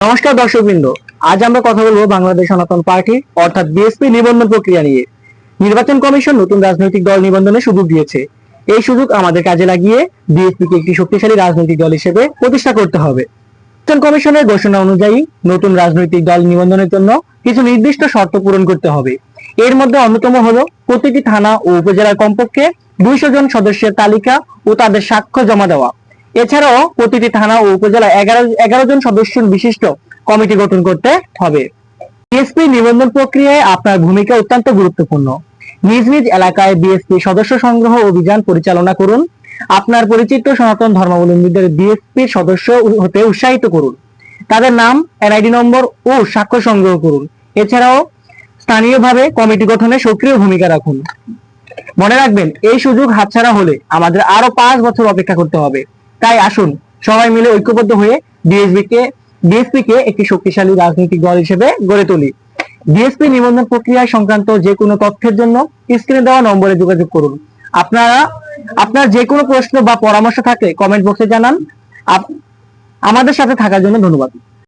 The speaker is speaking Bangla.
নমস্কার দর্শকবৃন্দ, আজ আমরা কথা বলবো বাংলাদেশ সনাতন পার্টি অর্থাৎ বিএসপি নিবন্ধন প্রক্রিয়া নিয়ে। নির্বাচন কমিশন নতুন রাজনৈতিক দল নিবন্ধনের সুযোগ দিয়েছে। এই সুযোগ আমাদের কাজে লাগিয়ে বিএসপি কে একটি শক্তিশালী রাজনৈতিক দল হিসেবে প্রতিষ্ঠা করতে হবে। নির্বাচন কমিশনের ঘোষণা অনুযায়ী নতুন রাজনৈতিক দল নিবন্ধনের জন্য কিছু নির্দিষ্ট শর্ত পূরণ করতে হবে। এর মধ্যে অন্যতম হলো প্রতিটি থানা ও উপজেলার কমপক্ষে 200 জন সদস্যের তালিকা ও তাদের সাক্ষ্য জমা দেওয়া। এছাড়াও প্রতিটি থানা ও উপজেলায় 11 জন সদস্য বিশিষ্ট কমিটি গঠন করতে হবে। বিএসপি নিবন্ধন প্রক্রিয়ায় আপনার ভূমিকা অত্যন্ত গুরুত্বপূর্ণ। নিজ নিজ এলাকায় বিএসপি সদস্য সংগ্রহ অভিযান পরিচালনা করুন। আপনার পরিচিত সনাতন ধর্মাবলম্বীদের বিএসপির সদস্য হতে উৎসাহিত করুন। তাদের নাম, এনআইডি নম্বর ও সাক্ষ্য সংগ্রহ করুন। এছাড়াও স্থানীয়ভাবে কমিটি গঠনে সক্রিয় ভূমিকা রাখুন। মনে রাখবেন, এই সুযোগ হাতছাড়া হলে আমাদের আরো 5 বছর অপেক্ষা করতে হবে। তাই আসুন সবাই মিলে ঐক্যবদ্ধ হয়ে বিএসপি কে একটি শক্তিশালী রাজনৈতিক দল হিসেবে গড়ে তুলি। বিএসপি নিবন্ধন প্রক্রিয়া সংক্রান্ত যে কোনো তথ্যের জন্য স্ক্রিনে দেওয়া নম্বরে যোগাযোগ করুন। আপনার যে কোনো প্রশ্ন বা পরামর্শ থাকলে কমেন্ট বক্সে জানান। আমাদের সাথে থাকার জন্য ধন্যবাদ।